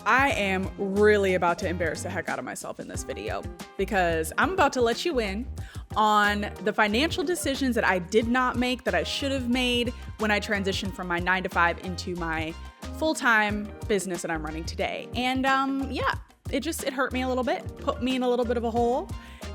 I am really about to embarrass the heck out of myself in this video because I'm about to let you in on the financial decisions that I did not make that I should have made when I transitioned from my 9-to-5 into my full-time business that I'm running today. And it hurt me a little bit, put me in a little bit of a hole.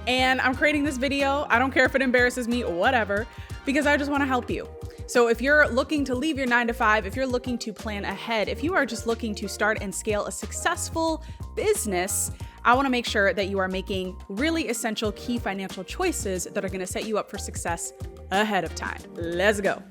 And I'm creating this video. I don't care if it embarrasses me, whatever, because I just want to help you. So if you're looking to leave your 9-to-5, if you're looking to plan ahead, if you are just looking to start and scale a successful business, I want to make sure that you are making really essential key financial choices that are going to set you up for success ahead of time. Let's go.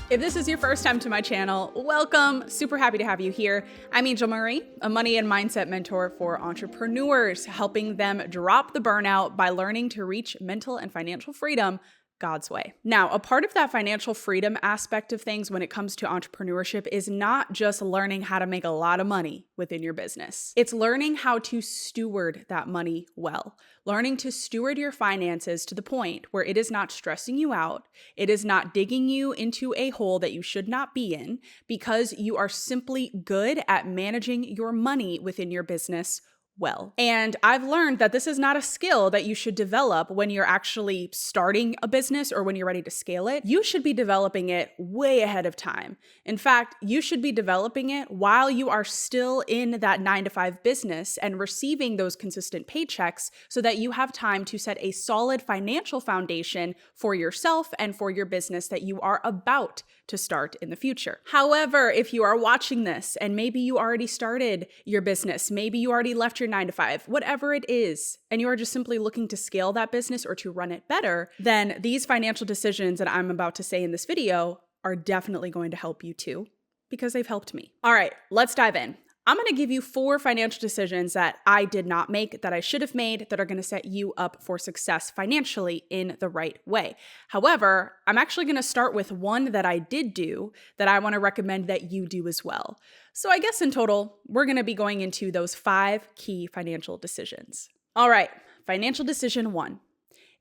If this is your first time to my channel, welcome. Super happy to have you here. I'm Angel Marie, a money and mindset mentor for entrepreneurs, helping them drop the burnout by learning to reach mental and financial freedom God's way. Now, a part of that financial freedom aspect of things when it comes to entrepreneurship is not just learning how to make a lot of money within your business. It's learning how to steward that money well, learning to steward your finances to the point where it is not stressing you out, it is not digging you into a hole that you should not be in, because you are simply good at managing your money within your business well. And I've learned that this is not a skill that you should develop when you're actually starting a business or when you're ready to scale it. You should be developing it way ahead of time. In fact, you should be developing it while you are still in that 9-to-5 business and receiving those consistent paychecks so that you have time to set a solid financial foundation for yourself and for your business that you are about to start in the future. However, if you are watching this and maybe you already started your business, maybe you already left your 9-to-5, whatever it is, and you are just simply looking to scale that business or to run it better, then these financial decisions that I'm about to say in this video are definitely going to help you too, because they've helped me. All right, let's dive in. I'm going to give you 4 financial decisions that I did not make, that I should have made, that are going to set you up for success financially in the right way. However, I'm actually going to start with one that I did do that I want to recommend that you do as well. So I guess in total, we're going to be going into those 5 key financial decisions. All right, financial decision 1.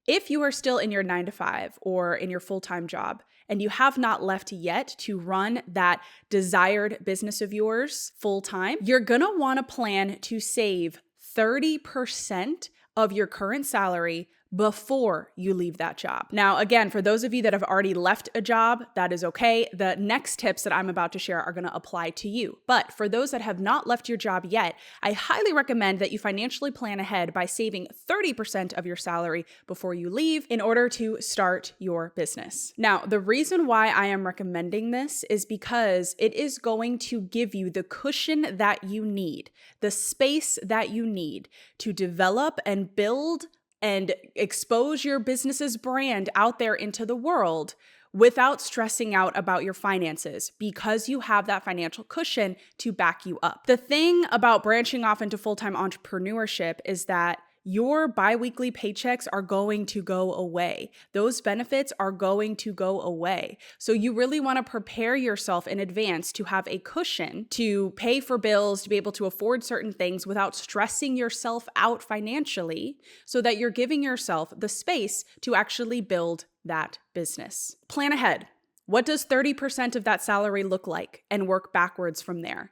If you are still in your 9-to-5 or in your full-time job, and you have not left yet to run that desired business of yours full-time, you're gonna wanna plan to save 30% of your current salary before you leave that job. Now, again, for those of you that have already left a job, that is okay. The next tips that I'm about to share are gonna apply to you. But for those that have not left your job yet, I highly recommend that you financially plan ahead by saving 30% of your salary before you leave in order to start your business. Now, the reason why I am recommending this is because it is going to give you the cushion that you need, the space that you need to develop and build and expose your business's brand out there into the world without stressing out about your finances, because you have that financial cushion to back you up. The thing about branching off into full-time entrepreneurship is that your biweekly paychecks are going to go away. Those benefits are going to go away. So you really want to prepare yourself in advance to have a cushion to pay for bills, to be able to afford certain things without stressing yourself out financially, so that you're giving yourself the space to actually build that business. Plan ahead. What does 30% of that salary look like? And work backwards from there.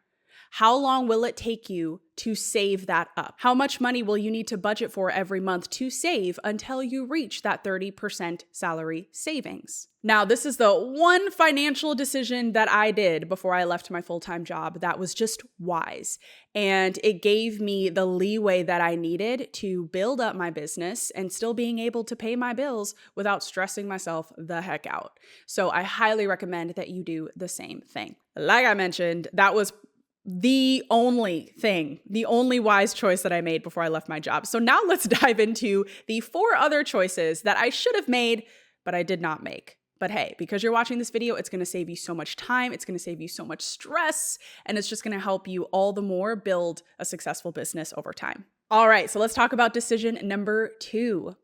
How long will it take you to save that up? How much money will you need to budget for every month to save until you reach that 30% salary savings? Now, this is the one financial decision that I did before I left my full-time job that was just wise. And it gave me the leeway that I needed to build up my business and still being able to pay my bills without stressing myself the heck out. So I highly recommend that you do the same thing. Like I mentioned, that was the only wise choice that I made before I left my job. So now let's dive into the 4 other choices that I should have made, but I did not make. But hey, because you're watching this video, it's going to save you so much time, it's going to save you so much stress, and it's just going to help you all the more build a successful business over time. All right, so let's talk about decision number 2.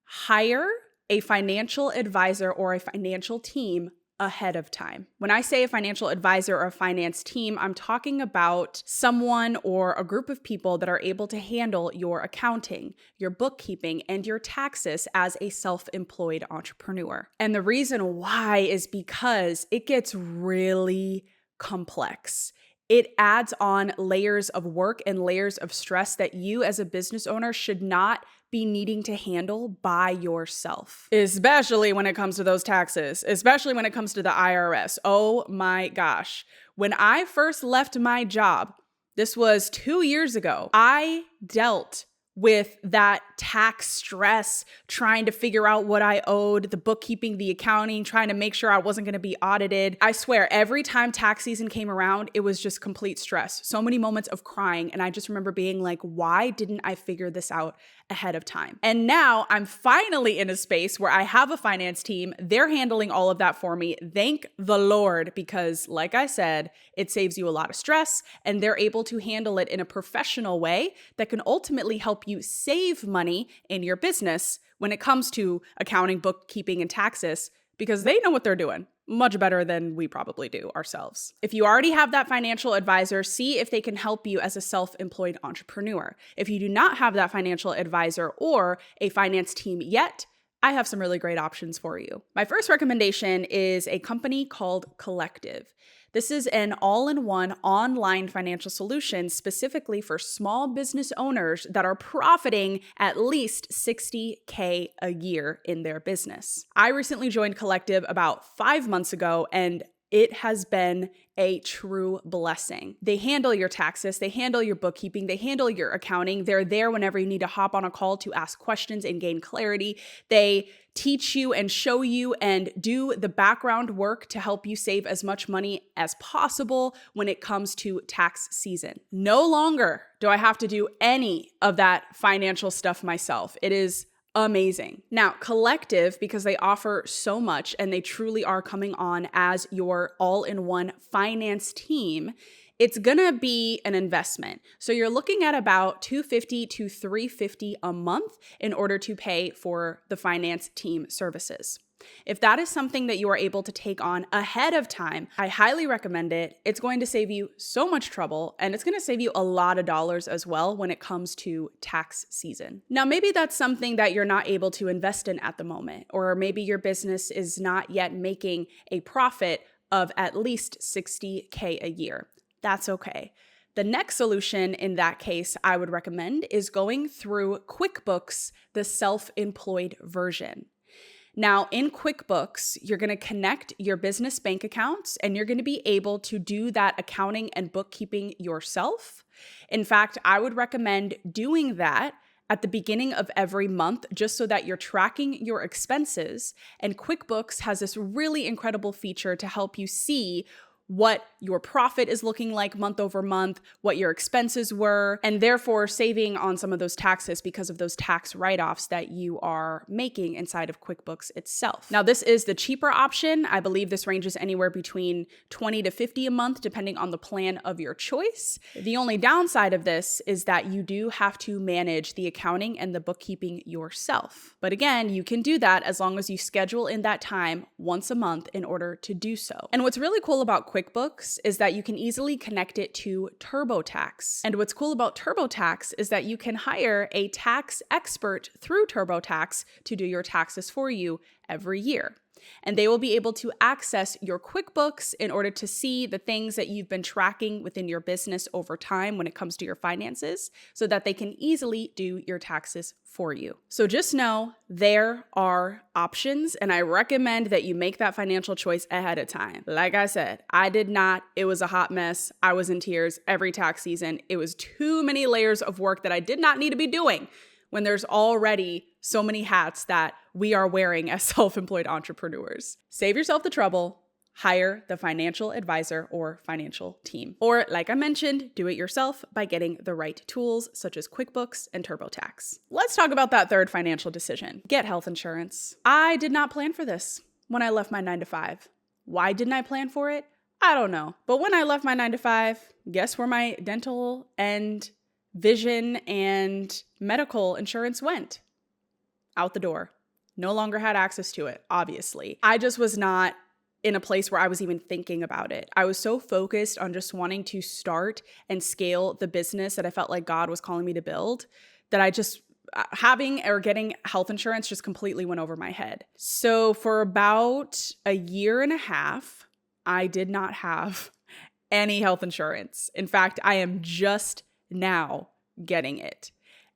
Hire a financial advisor or a financial team ahead of time. When I say a financial advisor or a finance team, I'm talking about someone or a group of people that are able to handle your accounting, your bookkeeping, and your taxes as a self-employed entrepreneur. And the reason why is because it gets really complex. It adds on layers of work and layers of stress that you as a business owner should not be needing to handle by yourself, especially when it comes to those taxes, especially when it comes to the IRS. Oh my gosh. When I first left my job, this was 2 years ago, I dealt with that tax stress, trying to figure out what I owed, the bookkeeping, the accounting, trying to make sure I wasn't going to be audited. I swear, every time tax season came around, it was just complete stress. So many moments of crying. And I just remember being like, why didn't I figure this out ahead of time? And now I'm finally in a space where I have a finance team. They're handling all of that for me. Thank the Lord, because like I said, it saves you a lot of stress and they're able to handle it in a professional way that can ultimately help you save money in your business when it comes to accounting, bookkeeping, and taxes, because they know what they're doing much better than we probably do ourselves. If you already have that financial advisor, see if they can help you as a self-employed entrepreneur. If you do not have that financial advisor or a finance team yet, I have some really great options for you. My first recommendation is a company called Collective. This is an all-in-one online financial solution specifically for small business owners that are profiting at least $60K a year in their business. I recently joined Collective about 5 months ago, and it has been a true blessing. They handle your taxes, they handle your bookkeeping, they handle your accounting. They're there whenever you need to hop on a call to ask questions and gain clarity. They teach you and show you and do the background work to help you save as much money as possible when it comes to tax season. No longer do I have to do any of that financial stuff myself. It is amazing. Now, Collective, because they offer so much and they truly are coming on as your all-in-one finance team, it's gonna be an investment. So you're looking at about $250 to $350 a month in order to pay for the finance team services. If that is something that you are able to take on ahead of time, I highly recommend it. It's going to save you so much trouble, and it's going to save you a lot of dollars as well when it comes to tax season. Now, maybe that's something that you're not able to invest in at the moment, or maybe your business is not yet making a profit of at least $60K a year. That's okay. The next solution in that case I would recommend is going through QuickBooks, the self-employed version. Now, in QuickBooks, you're going to connect your business bank accounts and you're going to be able to do that accounting and bookkeeping yourself. In fact, I would recommend doing that at the beginning of every month, just so that you're tracking your expenses. And QuickBooks has this really incredible feature to help you see what your profit is looking like month over month, what your expenses were, and therefore saving on some of those taxes because of those tax write-offs that you are making inside of QuickBooks itself. Now, this is the cheaper option. I believe this ranges anywhere between $20 to $50 a month, depending on the plan of your choice. The only downside of this is that you do have to manage the accounting and the bookkeeping yourself. But again, you can do that as long as you schedule in that time once a month in order to do so. And what's really cool about QuickBooks is that you can easily connect it to TurboTax. And what's cool about TurboTax is that you can hire a tax expert through TurboTax to do your taxes for you every year. And they will be able to access your QuickBooks in order to see the things that you've been tracking within your business over time when it comes to your finances, so that they can easily do your taxes for you. So just know there are options, and I recommend that you make that financial choice ahead of time. Like I said, I did not. It was a hot mess. I was in tears every tax season. It was too many layers of work that I did not need to be doing when there's already so many hats that we are wearing as self-employed entrepreneurs. Save yourself the trouble, hire the financial advisor or financial team. Or like I mentioned, do it yourself by getting the right tools such as QuickBooks and TurboTax. Let's talk about that third financial decision. Get health insurance. I did not plan for this when I left my 9-to-5. Why didn't I plan for it? I don't know. But when I left my 9-to-5, guess where my dental and vision and medical insurance went? Out the door. No longer had access to it, obviously. I just was not in a place where I was even thinking about it. I was so focused on just wanting to start and scale the business that I felt like God was calling me to build, that I just having or getting health insurance just completely went over my head. So for about a year and a half, I did not have any health insurance. In fact, I am just now getting it.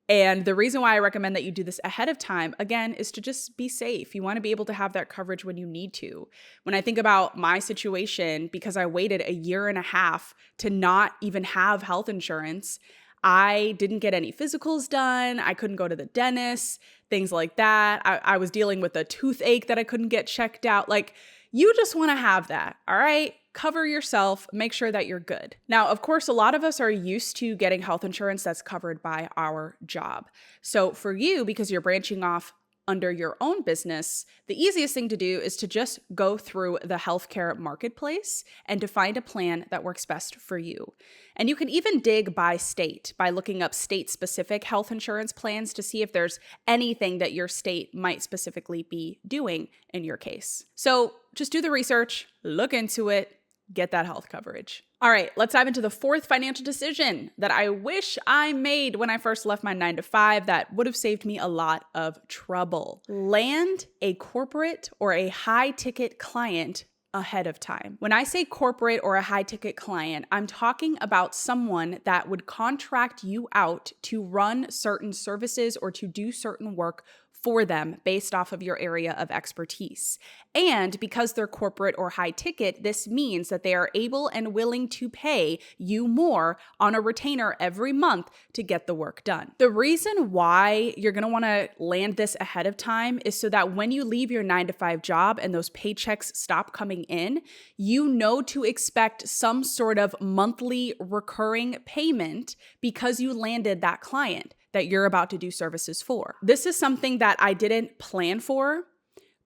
And the reason why I recommend that you do this ahead of time, again, is to just be safe. You want to be able to have that coverage when you need to. When I think about my situation, because I waited a year and a half to not even have health insurance, I didn't get any physicals done. I couldn't go to the dentist, things like that. I was dealing with a toothache that I couldn't get checked out. Like, you just want to have that, all right? Cover yourself, make sure that you're good. Now, of course, a lot of us are used to getting health insurance that's covered by our job. So for you, because you're branching off under your own business, the easiest thing to do is to just go through the healthcare marketplace and to find a plan that works best for you. And you can even dig by state by looking up state-specific health insurance plans to see if there's anything that your state might specifically be doing in your case. So just do the research, look into it, get that health coverage. All right, let's dive into the fourth financial decision that I wish I made when I first left my 9-to-5 that would have saved me a lot of trouble. Land a corporate or a high-ticket client ahead of time. When I say corporate or a high-ticket client, I'm talking about someone that would contract you out to run certain services or to do certain work for them based off of your area of expertise. And because they're corporate or high ticket, this means that they are able and willing to pay you more on a retainer every month to get the work done. The reason why you're going to want to land this ahead of time is so that when you leave your 9-to-5 job and those paychecks stop coming in, you know to expect some sort of monthly recurring payment because you landed that client that you're about to do services for. This is something that I didn't plan for,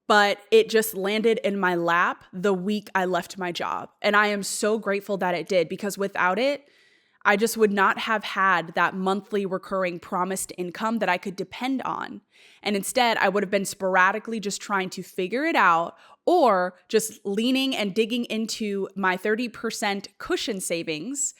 but it just landed in my lap the week I left my job. And I am so grateful that it did, because without it, I just would not have had that monthly recurring promised income that I could depend on. And instead, I would have been sporadically just trying to figure it out, or just leaning and digging into my 30% cushion savings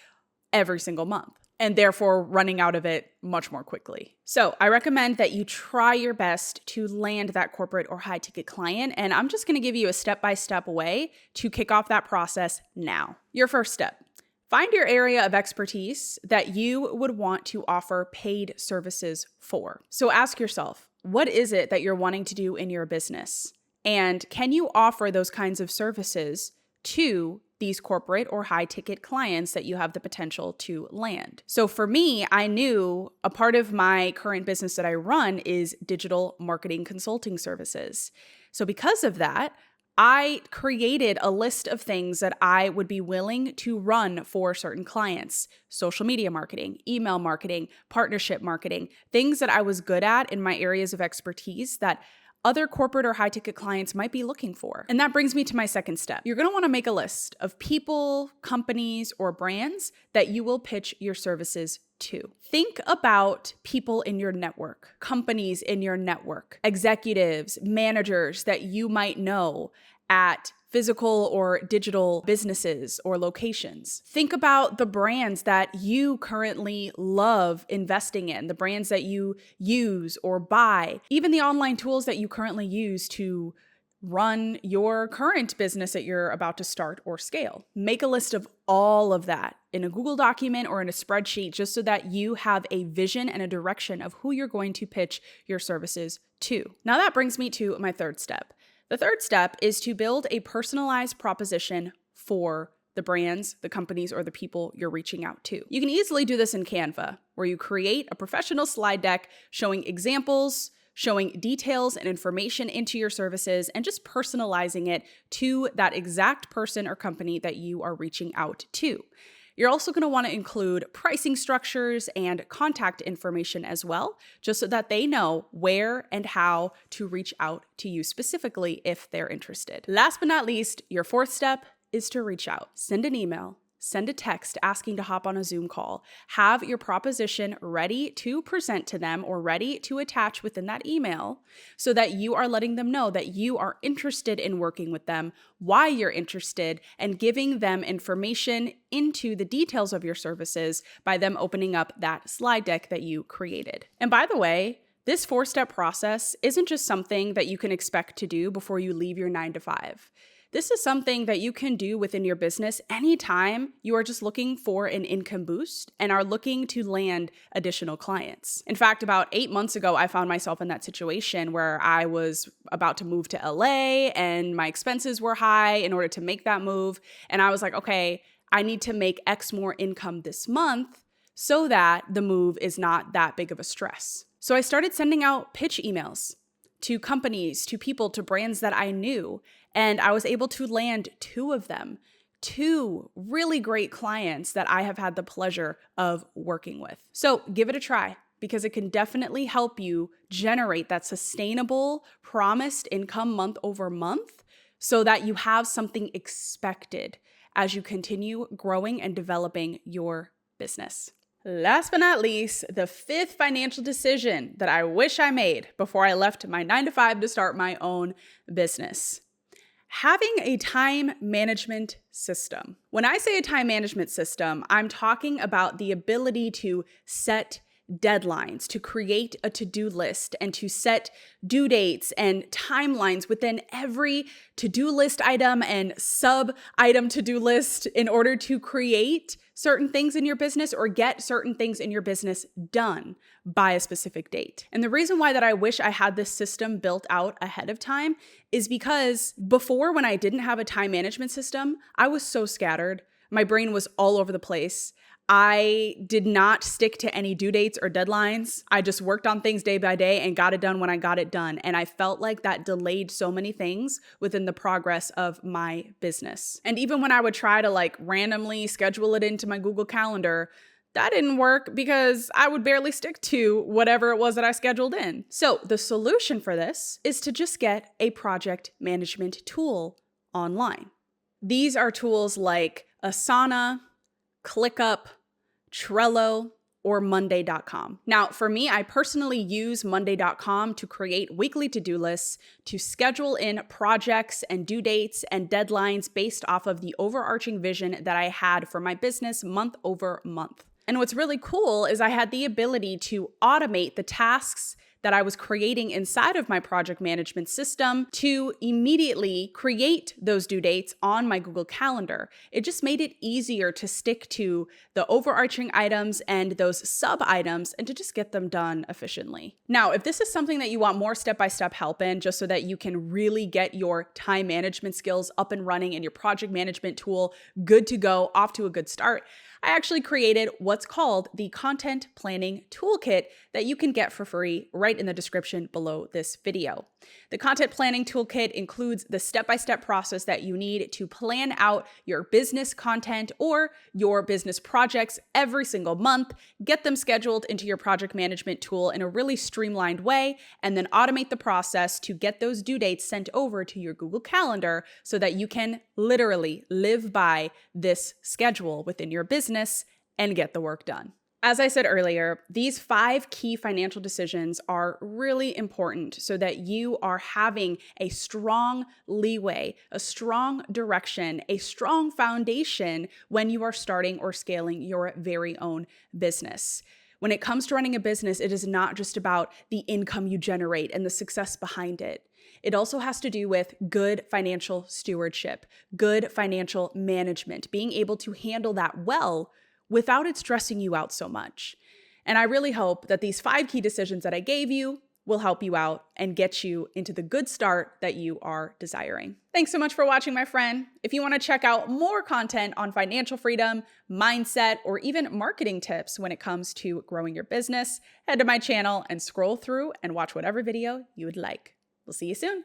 every single month, and therefore running out of it much more quickly. So I recommend that you try your best to land that corporate or high ticket client. And I'm just going to give you a step-by-step way to kick off that process now. Your first step: find your area of expertise that you would want to offer paid services for. So ask yourself, what is it that you're wanting to do in your business? And can you offer those kinds of services to these corporate or high ticket clients that you have the potential to land? So for me, I knew a part of my current business that I run is digital marketing consulting services. So because of that, I created a list of things that I would be willing to run for certain clients: social media marketing, email marketing, partnership marketing, things that I was good at in my areas of expertise that other corporate or high-ticket clients might be looking for. And that brings me to my second step. You're going to want to make a list of people, companies, or brands that you will pitch your services to. Think about people in your network, companies in your network, executives, managers that you might know at physical or digital businesses or locations. Think about the brands that you currently love investing in, the brands that you use or buy, even the online tools that you currently use to run your current business that you're about to start or scale. Make a list of all of that in a Google document or in a spreadsheet, just so that you have a vision and a direction of who you're going to pitch your services to. Now that brings me to my third step. The third step is to build a personalized proposition for the brands, the companies, or the people you're reaching out to. You can easily do this in Canva, where you create a professional slide deck showing examples, showing details and information into your services, and just personalizing it to that exact person or company that you are reaching out to. You're also going to want to include pricing structures and contact information as well, just so that they know where and how to reach out to you specifically if they're interested. Last but not least, your fourth step is to reach out. Send an email, send a text asking to hop on a Zoom call. Have your proposition ready to present to them or ready to attach within that email so that you are letting them know that you are interested in working with them, why you're interested, and giving them information into the details of your services by them opening up that slide deck that you created. And by the way, this 4-step process isn't just something that you can expect to do before you leave your 9 to 5. This is something that you can do within your business anytime you are just looking for an income boost and are looking to land additional clients. In fact, about 8 months ago, I found myself in that situation where I was about to move to LA and my expenses were high in order to make that move. And I was like, okay, I need to make X more income this month so that the move is not that big of a stress. So I started sending out pitch emails to companies, to people, to brands that I knew. And I was able to land 2 of them, 2 really great clients that I have had the pleasure of working with. So give it a try because it can definitely help you generate that sustainable, promised income month over month so that you have something expected as you continue growing and developing your business. Last but not least, the 5th financial decision that I wish I made before I left my 9 to 5 to start my own business. Having a time management system. When I say a time management system, I'm talking about the ability to set deadlines, to create a to-do list, and to set due dates and timelines within every to-do list item and sub-item to-do list in order to create certain things in your business or get certain things in your business done by a specific date. And the reason why that I wish I had this system built out ahead of time is because before, when I didn't have a time management system, I was so scattered. My brain was all over the place. I did not stick to any due dates or deadlines. I just worked on things day by day and got it done when I got it done. And I felt like that delayed so many things within the progress of my business. And even when I would try to randomly schedule it into my Google Calendar, that didn't work because I would barely stick to whatever it was that I scheduled in. So the solution for this is to just get a project management tool online. These are tools like Asana, ClickUp, Trello, or Monday.com. Now, for me, I personally use Monday.com to create weekly to-do lists, to schedule in projects and due dates and deadlines based off of the overarching vision that I had for my business month over month. And what's really cool is I had the ability to automate the tasks that I was creating inside of my project management system to immediately create those due dates on my Google Calendar. It just made it easier to stick to the overarching items and those sub items and to just get them done efficiently. Now, if this is something that you want more step-by-step help in, just so that you can really get your time management skills up and running and your project management tool good to go, off to a good start, I actually created what's called the Content Planning Toolkit that you can get for free right in the description below this video. The Content Planning Toolkit includes the step-by-step process that you need to plan out your business content or your business projects every single month, get them scheduled into your project management tool in a really streamlined way, and then automate the process to get those due dates sent over to your Google Calendar so that you can literally live by this schedule within your business and get the work done. As I said earlier, these 5 key financial decisions are really important so that you are having a strong leeway, a strong direction, a strong foundation when you are starting or scaling your very own business. When it comes to running a business, it is not just about the income you generate and the success behind it. It also has to do with good financial stewardship, good financial management, being able to handle that well without it stressing you out so much. And I really hope that these 5 key decisions that I gave you will help you out and get you into the good start that you are desiring. Thanks so much for watching, my friend. If you want to check out more content on financial freedom, mindset, or even marketing tips when it comes to growing your business, head to my channel and scroll through and watch whatever video you would like. We'll see you soon.